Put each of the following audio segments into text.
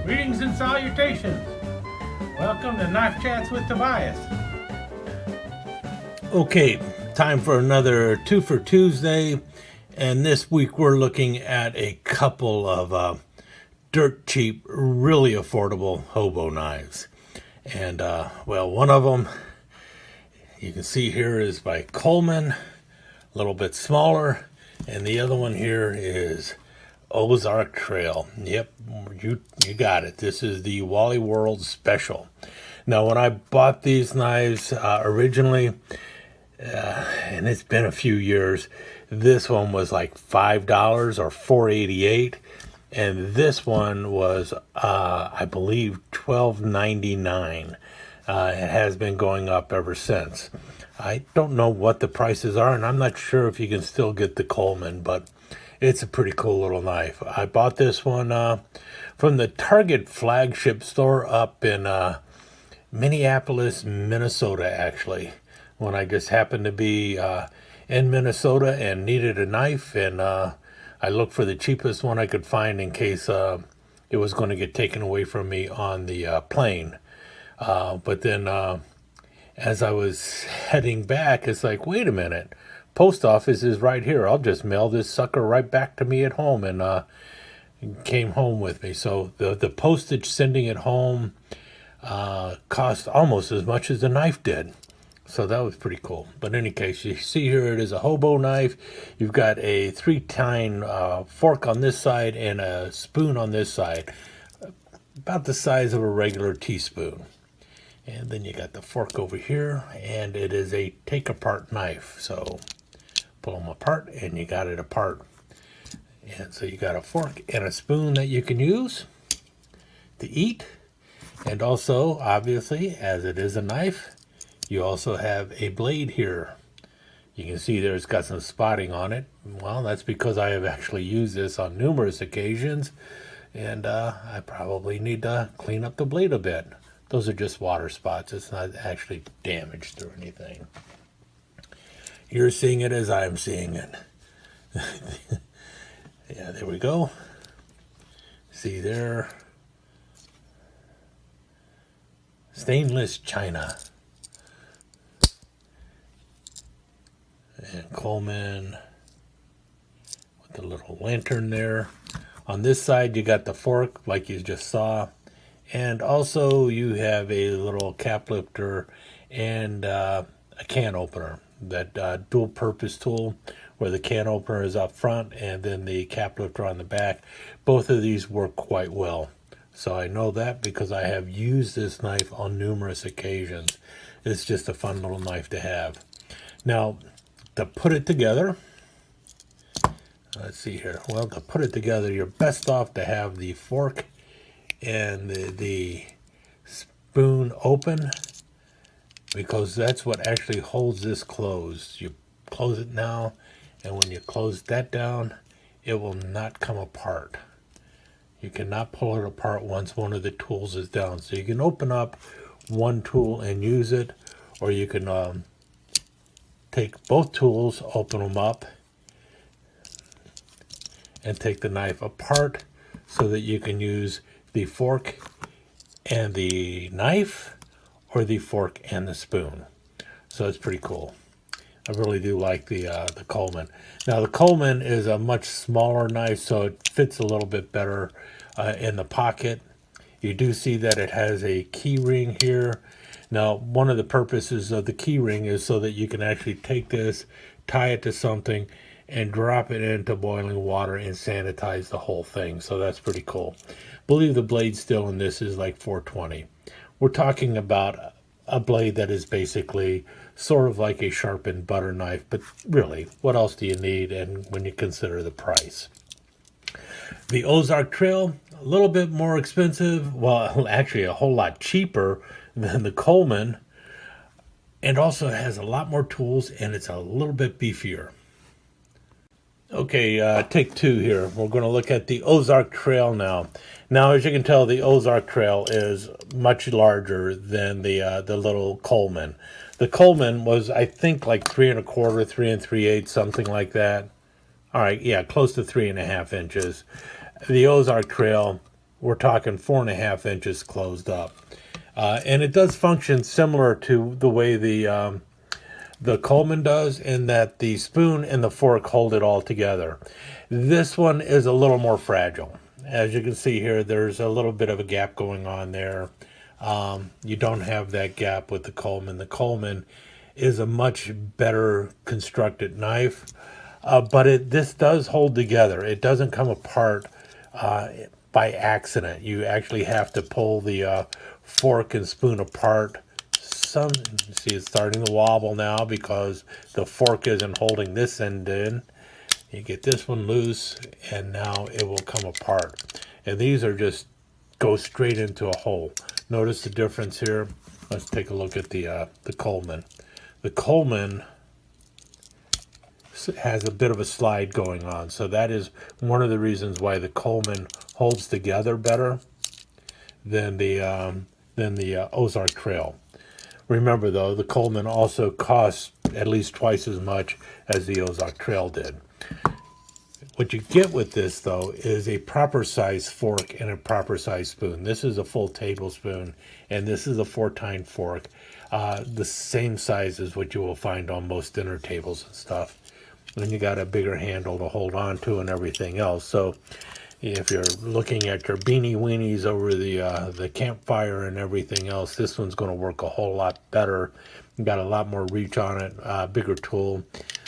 Greetings and salutations. Welcome to Knife Chats with Tobias. Okay, time for another Two-Fer-Tuesday. And this week we're looking at a couple of dirt cheap, really affordable hobo knives. And, one of them, you can see here, is by Coleman, a little bit smaller. And the other one here is Ozark Trail. Yep, you got it. This is the Wally World Special. Now, when I bought these knives originally, and it's been a few years, this one was like $5 or $4.88, and this one was, I believe, $12.99. It has been going up ever since. I don't know what the prices are, and I'm not sure if you can still get the Coleman, but it's a pretty cool little knife. I bought this one from the Target flagship store up in Minneapolis, Minnesota, actually, when I just happened to be in Minnesota and needed a knife, and I looked for the cheapest one I could find in case it was going to get taken away from me on the plane. But then as I was heading back, it's like, wait a minute. Post office is right here. I'll just mail this sucker right back to me at home, and came home with me. So the postage sending it home cost almost as much as the knife did. So that was pretty cool. But in any case, you see here it is a hobo knife. You've got a 3-tine fork on this side and a spoon on this side, about the size of a regular teaspoon. And then you got the fork over here, and it is a take-apart knife. So pull them apart, and you got it apart. And so you got a fork and a spoon that you can use to eat. And also, obviously, as it is a knife, you also have a blade here. You can see there's got some spotting on it. Well, that's because I have actually used this on numerous occasions, and I probably need to clean up the blade a bit. Those are just water spots. It's not actually damaged or anything. You're seeing it as I'm seeing it. Yeah, there we go. See there. Stainless china. And Coleman with the little lantern there. On this side, you got the fork like you just saw. And also you have a little cap lifter and a can opener. That dual purpose tool where the can opener is up front and then the cap lifter on the back. Both of these work quite well. So I know that because I have used this knife on numerous occasions. It's just a fun little knife to have. Now, to put it together, let's see here. Well, to put it together, you're best off to have the fork and the spoon open, because that's what actually holds this closed. You close it now, and when you close that down, it will not come apart. You cannot pull it apart once one of the tools is down. So you can open up one tool and use it, or you can take both tools, open them up, and take the knife apart so that you can use the fork and the knife, or the fork and the spoon. So it's pretty cool. I really do like the Coleman. Now the Coleman is a much smaller knife, so it fits a little bit better in the pocket. You do see that it has a key ring here. Now, one of the purposes of the key ring is so that you can actually take this, tie it to something, and drop it into boiling water and sanitize the whole thing. So that's pretty cool. I believe the blade still in this is like 420. We're talking about a blade that is basically sort of like a sharpened butter knife, but really, what else do you need? And when you consider the price, the Ozark Trail, a little bit more expensive. Well, actually, a whole lot cheaper than the Coleman, and also has a lot more tools, and it's a little bit beefier. Okay, take two here. We're going to look at the Ozark Trail now. Now, as you can tell, the Ozark Trail is much larger than the little Coleman. The Coleman was, I think, like 3 1/4, 3 3/8, something like that. All right, yeah, close to 3.5 inches. The Ozark Trail we're talking 4.5 inches closed up. And it does function similar to the way the Coleman does, in that the spoon and the fork hold it all together. This one is a little more fragile. As you can see here, there's a little bit of a gap going on there. You don't have that gap with the Coleman. The Coleman is a much better constructed knife, but this does hold together. It doesn't come apart by accident. You actually have to pull the fork and spoon apart. See, it's starting to wobble now because the fork isn't holding this end in. You get this one loose, and now it will come apart. And these are just go straight into a hole. Notice the difference here. Let's take a look at the Coleman. The Coleman has a bit of a slide going on, so that is one of the reasons why the Coleman holds together better than the Ozark Trail. Remember, though, the Coleman also costs at least twice as much as the Ozark Trail did. What you get with this, though, is a proper size fork and a proper size spoon. This is a full tablespoon, and this is a 4-tine fork, the same size as what you will find on most dinner tables and stuff. And you got a bigger handle to hold on to and everything else. So if you're looking at your beanie weenies over the campfire and everything else, this one's going to work a whole lot better. You got a lot more reach on it, bigger tool,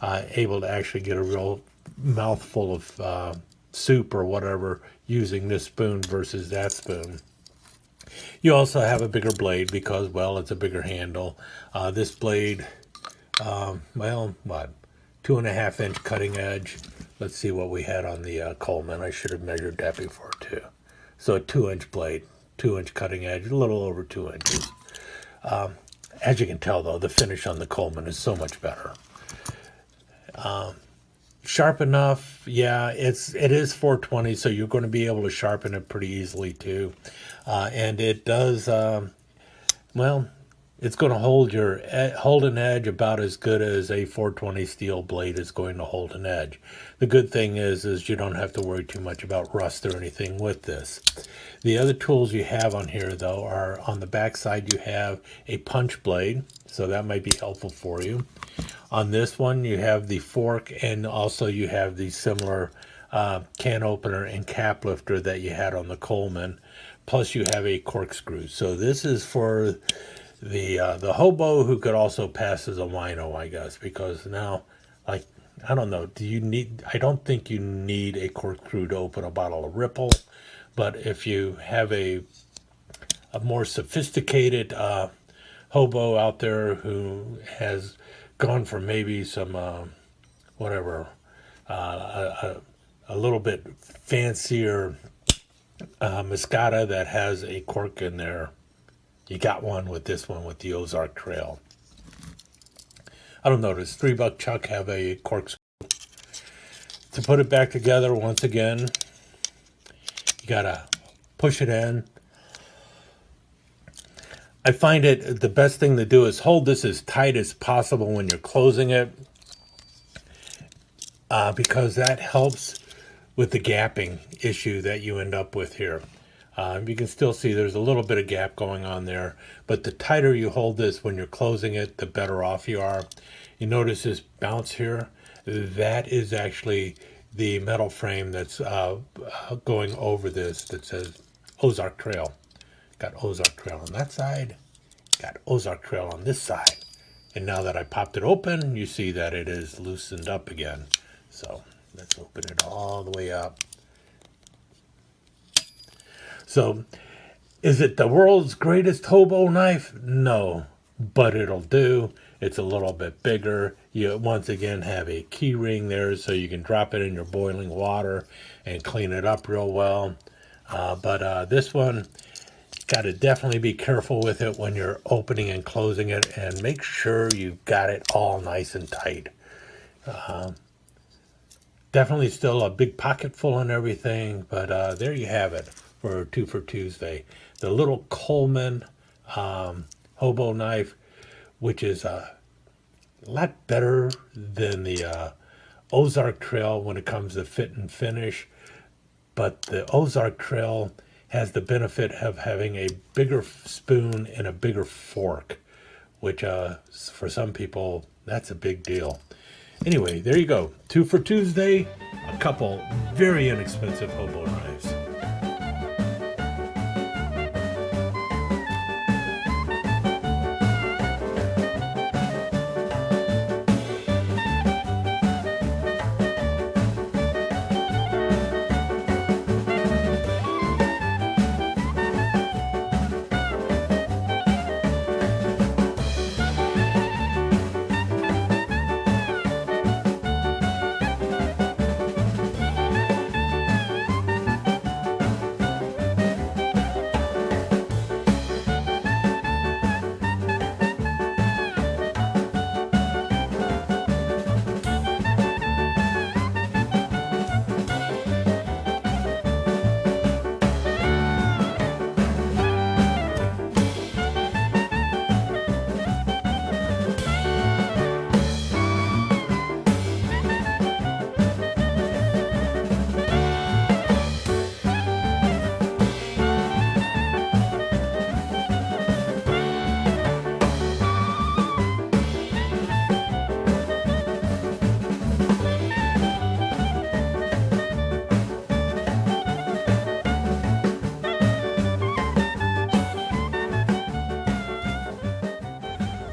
able to actually get a real mouthful of soup or whatever using this spoon versus that spoon. You also have a bigger blade because, well, it's a bigger handle. This blade, well, what, 2.5-inch cutting edge. Let's see what we had on the Coleman. I should have measured that before too. So a 2-inch blade, 2-inch cutting edge, a little over 2 inches. As you can tell, though, the finish on the Coleman is so much better. Sharp enough, yeah, it is 420, so you're going to be able to sharpen it pretty easily too. And it does, well, it's going to hold an edge about as good as a 420 steel blade is going to hold an edge. The good thing is you don't have to worry too much about rust or anything with this. The other tools you have on here, though, are on the back side. You have a punch blade, so that might be helpful for you. On this one, you have the fork, and also you have the similar can opener and cap lifter that you had on the Coleman. Plus, you have a corkscrew. So this is for the hobo who could also pass as a wino, I guess, because now, like, I don't know, I don't think you need a corkscrew to open a bottle of Ripple, but if you have a more sophisticated hobo out there who has gone for maybe some whatever, a little bit fancier Moscata that has a cork in there, you got one with this one with the Ozark Trail. I don't know, does $3 Chuck have a corkscrew? To put it back together once again, you gotta push it in. I find it the best thing to do is hold this as tight as possible when you're closing it, because that helps with the gapping issue that you end up with here. You can still see there's a little bit of gap going on there, but the tighter you hold this when you're closing it, the better off you are. You notice this bounce here? That is actually the metal frame that's going over this that says Ozark Trail. Got Ozark Trail on that side, got Ozark Trail on this side. And now that I popped it open, you see that it is loosened up again. So let's open it all the way up. So, is it the world's greatest hobo knife? No, but it'll do. It's a little bit bigger. You once again have a key ring there so you can drop it in your boiling water and clean it up real well. But this one, got to definitely be careful with it when you're opening and closing it, and make sure you've got it all nice and tight. Definitely still a big pocket full and everything, but there you have it for Two-Fer-Tuesday. The little Coleman hobo knife, which is a lot better than the Ozark Trail when it comes to fit and finish. But the Ozark Trail has the benefit of having a bigger spoon and a bigger fork, which for some people, that's a big deal. Anyway, there you go. Two for Tuesday, a couple very inexpensive hobo knives.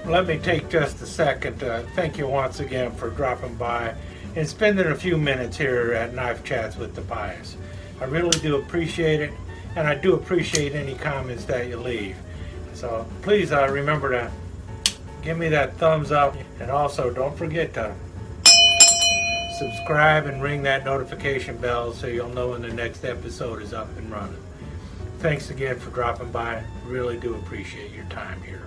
Let me take just a second to thank you once again for dropping by and spending a few minutes here at Knife Chats with Tobias. I really do appreciate it, and I do appreciate any comments that you leave. So please remember to give me that thumbs up, and also don't forget to subscribe and ring that notification bell so you'll know when the next episode is up and running. Thanks again for dropping by. Really do appreciate your time here.